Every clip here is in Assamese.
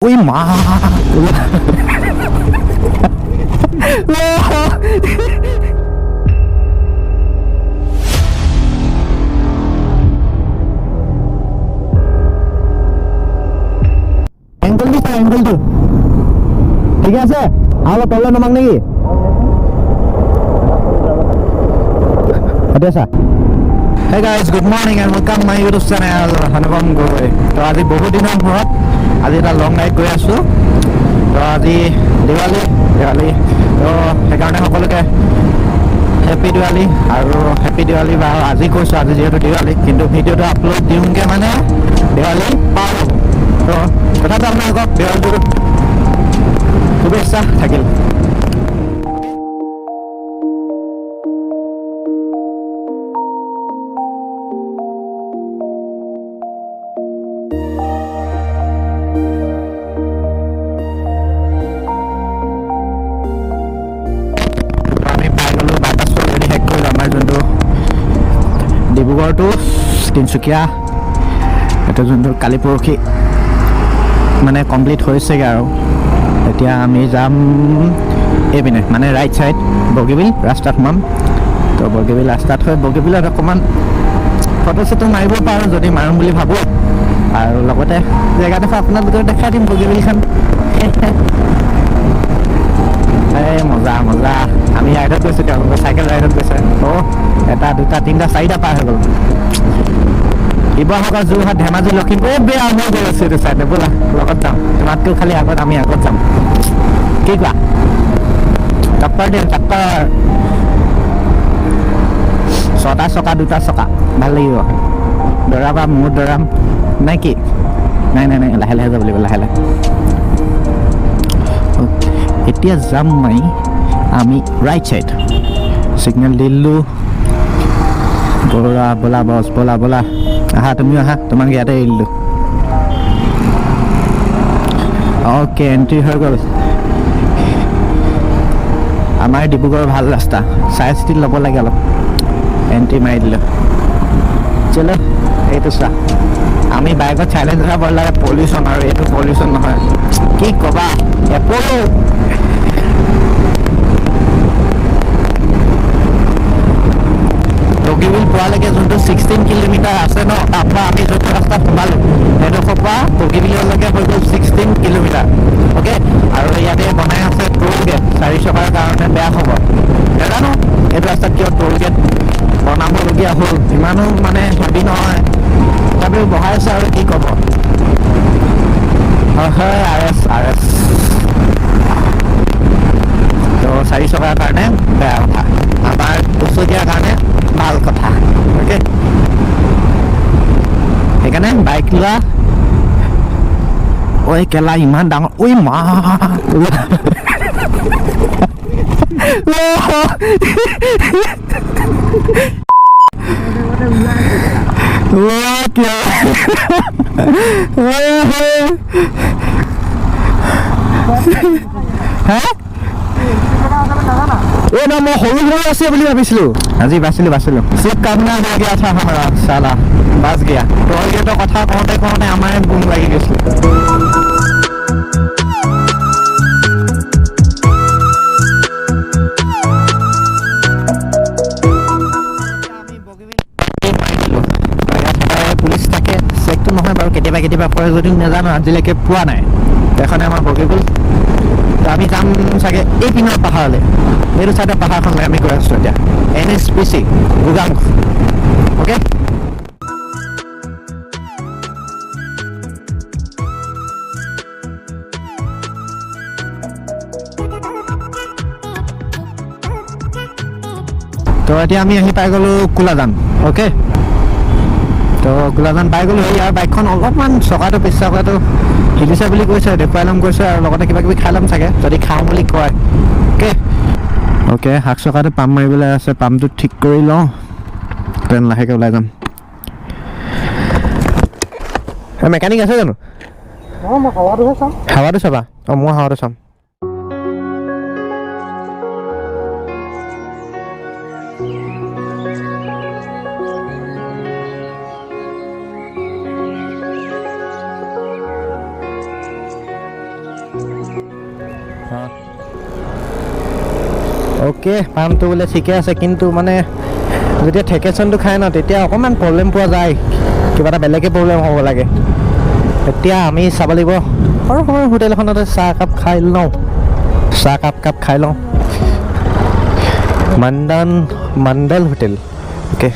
Uy, ma. Angle tuh. Tiga se. Halo, tolong namang nih. Ada sa? Hey guys, good morning and welcome my YouTube channel Hanupam Goi. তো আজি বহুত দিনৰ মূৰত আজি এটা লং ৰাইড গৈ আছো। তো আজি দিৱালী তো সেইকাৰণে সকলোকে হেপী দিৱালী আৰু হেপী দিৱালী বা আজি কৈছো আজি যেহেতু দিৱালী কিন্তু ভিডিঅ'টো আপলোড দিওঁগে মানে দিৱালী পাৰ হ'ব। তো কথাটো আপোনালোকক দিৱালীটো শুভেচ্ছা থাকিল। ডিব্ৰুগড় টু তিনিচুকীয়া এটা যোনটো কালি পৰহি মানে কমপ্লিট হৈছেগৈ আৰু এতিয়া আমি যাম এইপিনে মানে ৰাইট চাইড বগীবিল ৰাস্তাত সোমাম। তো বগীবিল ৰাস্তাত হৈ বগীবিলত অকণমান ফটো চটো মাৰিব পাৰোঁ যদি মাৰোঁ বুলি ভাবোঁ আৰু লগতে জেগাডোখৰ আপোনালোকক দেখাই দিম বগীবিলখন। এই মজা মজা আমি ৰাইডত গৈছোঁ তেওঁলোকৰ চাইকেল ৰাইডত গৈছে। অঁ এটা দুটা তিনিটা চাৰিটা পাৰ হৈ গ'ল। শিৱসাগৰ যোৰহাট ধেমাজি লখিমপুৰ বেয়া মই গৈ আছোঁ এইটো চাইডে ব'লা লগত যাম। তোমাতকৈও খালি আগত আমি আগত যাম কি কোৱা? টক্কৰ দিম টক্কৰ। ছটা চকা দুটা চকা ভাল লাগিব। দৰাবা মোৰ দৰাম নাই কি? নাই নাই নাই লাহে লাহে যাব লাগিব লাহে লাহে। এতিয়া যাম আমি ৰাইট চাইড চিগনেল দিলোঁ। ব'লা ব'লা বছ ব'লা ব'লা আহা তুমিও আহা তোমাক ইয়াতে এৰি দিলোঁ। অ'কে এণ্ট্ৰি হৈ গ'ল। আমাৰ ডিব্ৰুগড়ৰ ভাল ৰাস্তা চাই চিতি ল'ব লাগে অলপ। এণ্ট্ৰি মাৰি দিলোঁ। চলো এইটো চোৱা আমি বাইকত চাইলেঞ্চ যাব লাগে পলিউশ্যন আৰু এইটো পলিউশ্যন নহয় কি ক'বা এপলো। বগীবিল পোৱালৈকে যোনটো 16 কিলোমিটাৰ আছে ন তাৰপৰা আমি যোনটো ৰাস্তাত সোমালোঁ সেইডোখৰ পৰা বগীবিললৈকে হৈ গ'ল 16 কিলোমিটাৰ। অ'কে আৰু ইয়াতে বনাই আছে টোল গেট 4 চকাৰ কাৰণে বেয়া হ'ব নাজানো এইটো ৰাস্তাত কিয় টোল গেট বনাবলগীয়া হ'ল ইমানো মানে হেভি নহয় তথাপিও বহাই আছে আৰু কি ক'ব। হয় আৰ এছ তো 4 চকাৰ কাৰণে বেয়া কথা আমাৰ দুচকীয়াৰ কাৰণে ভাল কথা। অ'কে সেইকাৰণে বাইক লোৱা। ঐ কেলা ইমান ডাঙৰ ঐ মা এই ন মই সৰু সৰু আছে বুলি ভাবিছিলোঁ আজি বাচিলোঁ চিপ কামনা হৈ গিয়া থা হামাৰা চালা বাচ গিয়া টোল গেটৰ কথা কওঁতে আমাৰ বুম লাগি গৈছিল। পুলিচ থাকে চেকটো নহয় বাৰু কেতিয়াবা কৰে যদিও নাজানো আজিলৈকে পোৱা নাই। এখনে আমাৰ বগীবিল তো আমি যাম চাগে এই পিনৰ পাহাৰলৈ এইটো চাইডৰ পাহাৰখনলৈ আমি গৈ আছোঁ এতিয়া NHPC গোগাং। অ'কে তো এতিয়া আমি আহি পাই গ'লোঁ কোলাজান। অ'কে তো কোলাজান পাই গ'লোঁ। ইয়াৰ বাইকখন অলপমান চকাটো পিছ চকাটো হিলিছে বুলি কৈছে দেখুৱাই ল'ম কৈছে আৰু লগতে কিবা কিবি খাই ল'ম চাগে যদি খাওঁ বুলি কয়। অ'কে শাক চকাটো পাম্প মাৰিবলৈ আছে পাম্পটো ঠিক কৰি লওঁ দেন লাহেকৈ ওলাই যাম। মেকানিক আছে জানো? হাৱাটো চাবা? অঁ মই হাৱাটো চাম। অ'কে পাম্পটো বোলে ঠিকে আছে, কিন্তু মানে যেতিয়া ঠেকেচনটো খায় ন তেতিয়া অকণমান প্ৰব্লেম পোৱা যায়, কিবা এটা বেলেগে প্ৰব্লেম হ'ব লাগে। এতিয়া আমি চাব লাগিব সৰু সৰু হোটেল এখনতে চাহ একাপ খাই লওঁ, চাহ কাপ খাই লওঁ। মণ্ডল হোটেল। অ'কে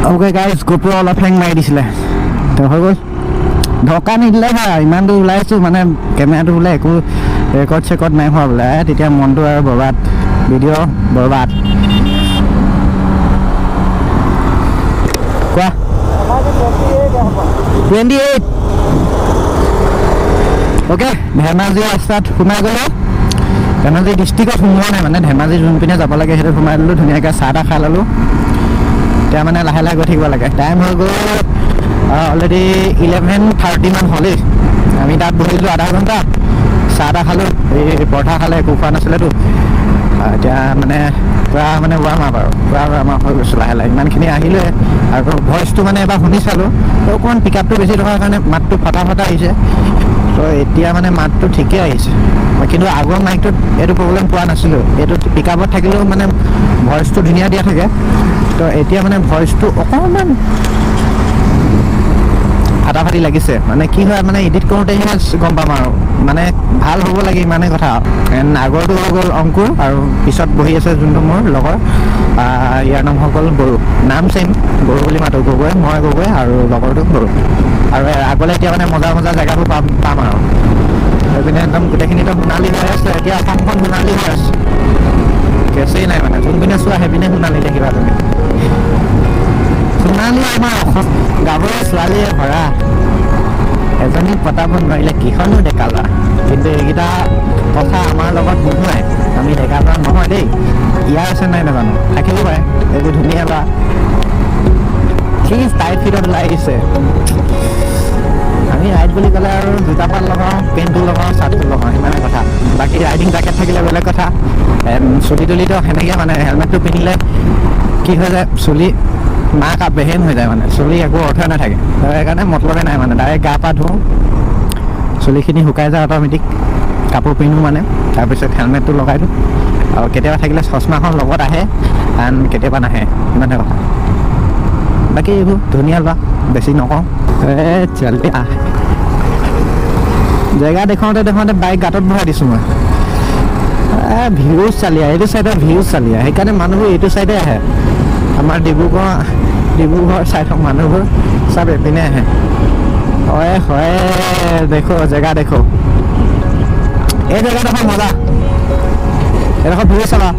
অ'কে গাইজ, গোপ্ৰ অলপ হেং মাৰি দিছিলে তো হৈ গ'ল। ঢকা নিদিলে হয়, ইমান দূৰ ওলাইছোঁ মানে কেমেৰাটো বোলে একো ৰেকৰ্ড চেকৰ্ড নাই হোৱা বোলে, তেতিয়া মনটো আৰু বৰবাদ, ভিডিঅ' বৰবাদ। কোৱা 28। অ'কে, ধেমাজি ৰাস্তাত সোমাই গ'লোঁ। ধেমাজি ডিষ্ট্ৰিক্টত সোমোৱা নাই, মানে ধেমাজি যোনপিনে যাব লাগে সেইটো সোমাই ল'লোঁ, ধুনীয়াকৈ চাহ তাহ খাই ল'লোঁ। এতিয়া মানে লাহে লাহে গৈ থাকিব লাগে। টাইম হৈ গ'ল অলৰেডি 11:30 মান হ'লেই। আমি তাত বহিলোঁ আধা ঘণ্টা, চাহ তাহ খালোঁ, এই পৰঠা খালে, একো খোৱা নাছিলেতো। এতিয়া মানে পূৰা মানে ৱাৰ্ম আপ আৰু পূৰা ৱাৰ্ম আপ হৈ গৈছোঁ লাহে লাহে। ইমানখিনি আহিলে আৰু ভইচটো মানে এবাৰ শুনি চালোঁ, তো অকণমান পিক আপটো বেছি থকাৰ কাৰণে মাতটো ফটা আহিছে। তো এতিয়া মানে মাতটো ঠিকেই আহিছে, কিন্তু আগৰ মাইকটোত এইটো প্ৰব্লেম পোৱা নাছিলোঁ। এইটো পিক আপত থাকিলেও মানে ভইচটো ধুনীয়া দিয়া থাকে, তো এতিয়া মানে ভইচটো অকণমান ফাটাফাটি লাগিছে। মানে কি হয়, মানে এডিট কৰোঁতেহে গম পাম আৰু, মানে ভাল হ'ব লাগে ইমানেই কথা। এণ্ড আগৰটো হৈ গ'ল অংকুৰ, আৰু পিছত বহি আছে যোনটো মোৰ লগৰ, ইয়াৰ নাম হৈ গ'ল বড়ো, নাম চেম, বড়ো বুলি মাতোঁ, গগৈ, মই গগৈ আৰু লগৰটো বড়ো। আৰু আগলৈ এতিয়া মানে মজা মজা জেগাবোৰ পাম আৰু সেইপিনে একদম গোটেইখিনিতো সোণালী হৈ আছে। এতিয়া অসমখন সোণালী হৈ আছে, কেছেই নাই মানে, যোনপিনে চোৱা সেইপিনে সোণালী দেখিবা তুমি। সোণালী আমাৰ অসম, গাভৰু ছোৱালীয়ে ভৰা, এজনীক পতাব নোৱাৰিলে কিখনো ডেকা ল'ৰা। কিন্তু এইকেইটা কথা আমাৰ লগত নোহোৱাই, আমি ডেকা ল'ৰা নহয় দেই। ইয়াৰ আছে নাই নাজানো, থাকিব পাৰে, এইবোৰ ধুনীয়া ল'ৰা। সি টাইট ফিটত ওলাই আহিছে। আমি ৰাইড বুলি ক'লে আৰু জোতা পাত লগাওঁ, পেণ্টটো লগাওঁ, চাৰ্টটো লগাওঁ, সিমানে কথা। বাকী ৰাইডিং জেকেট থাকিলে বেলেগ কথা। চুলি তুলিতো সেনেকৈ মানে হেলমেটটো পিন্ধিলে কি হৈ যায়, চুলি নাক বেহেন হৈ যায়, মানে চুলি একো অৰ্থ নাথাকে। সেইকাৰণে মতলবে নাই, মানে ডাইৰেক্ট গা পা ধুওঁ, চুলিখিনি শুকাই যায় অট'মেটিক, কাপোৰ পিন্ধোঁ মানে, তাৰপিছত হেলমেটটো লগাই দিওঁ। আৰু কেতিয়াবা থাকিলে চশমাখন লগত আহে, কেতিয়াবা নাহে, ইমানে কথা। বাকী এইবোৰ ধুনীয়া লোৱা, বেছি নকওঁ। জল্দি আহ, জেগা দেখুৱাওঁতে বাইক গাঁতত ভৰাই দিছোঁ মই। ভিউজ চালিয়া, এইটো চাইডৰ ভিউজ চালিয়া, সেইকাৰণে মানুহবোৰ এইটো চাইডে আহে। আমাৰ ডিব্ৰুগড় চাইডৰ মানুহবোৰ চব এপিনে আহে। হয় দেখো, জেগা দেখো, এই জেগাডোখৰ মজা, এইডোখৰ ভিউ চাবা।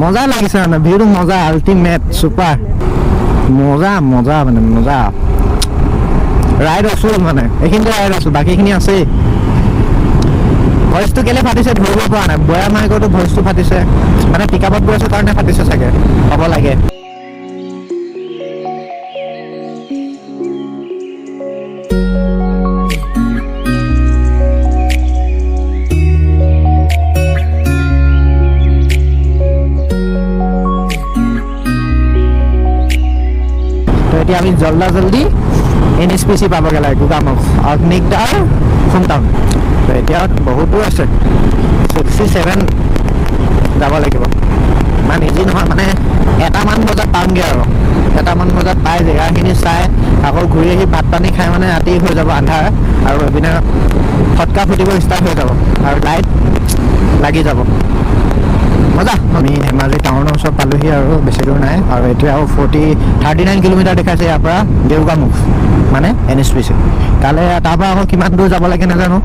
মজা লাগিছে মানে, ভিউটো মজা, আল্টিমেট চুপাৰ, মজা মানে মজা। ৰাইড আছোঁ মানে, এইখিনিতে ৰাইড আছোঁ, বাকীখিনি আছেই। ভইচটো কেলৈ ফাটিছে ধৰিব পৰা নাই, বয়া মাইকতো ভইচটো ফাটিছে, মানে পিক আপত গৈ আছোঁ কাৰণে ফাটিছে চাগে, হ'ব লাগে। এতিয়া আমি জল্দি NSPC পাবগৈ লাগে, গোগামুখ, অগ্নিকদাৰ, হোমটাউন। তো এতিয়া বহুতো আছে, 67 যাব লাগিব। ইমান ইজি নহয়, মানে 1মান বজাত পামগৈ আৰু 1মান বজাত পাই জেগাখিনি চাই আকৌ ঘূৰি আহি ভাত পানী খাই মানে ৰাতি হৈ যাব আন্ধাৰ, আৰু এইপিনে ফটকা ফুটিব ষ্টাৰ্ট হৈ যাব, আৰু লাইট লাগি যাব, মজা। আমি ধেমাজি টাউনৰ ওচৰত পালোহি আৰু বেছি দূৰ নাই, আৰু এতিয়া আৰু 39 কিলোমিটাৰ দেখাইছে ইয়াৰ পৰা দেউগামুখ, মানে NSPC। তালৈ তাৰপৰা আকৌ কিমান দূৰ যাব লাগে নাজানো,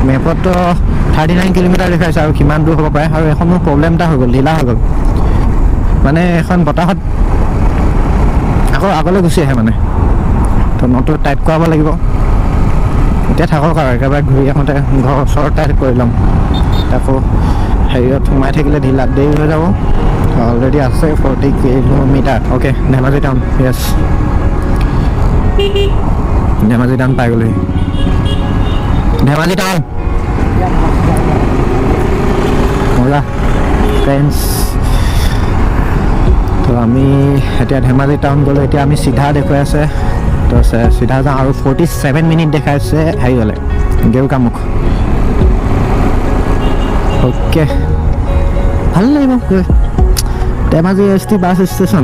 মেপততো 39 কিলোমিটাৰ দেখাইছে, আৰু কিমান দূৰ হ'ব পাৰে। আৰু এখন মোৰ প্ৰব্লেম এটা হৈ গ'ল, ঢিলা হৈ গ'ল, মানে এখন বতাহত আকৌ আগলৈ গুচি আহে মানে তো নটো টাইট কৰাব লাগিব এতিয়া থাকক আৰু একেবাৰে ঘূৰি আহোঁতে ঘৰৰ ওচৰত টাইট কৰি ল'ম আকৌ হেৰিয়ত সোমাই থাকিলে দেৰি হৈ যাব অলৰেডি আছে 40 কিলোমিটাৰ অ'কে ধেমাজি টাউন য়েছ ধেমাজি টাউন পাই গ'লোহি ধেমাজি টাউন মজা ফ্ৰেণ্ডছ তো আমি এতিয়া ধেমাজি টাউন গ'লোঁ এতিয়া আমি চিধা দেখুৱাই আছে তো চিধা যাওঁ আৰু 47 মিনিট দেখাইছে হেৰি গ'লে গেৰুকামুখ অ'কে ভাল লাগিব গৈ Dhemaji S T bus station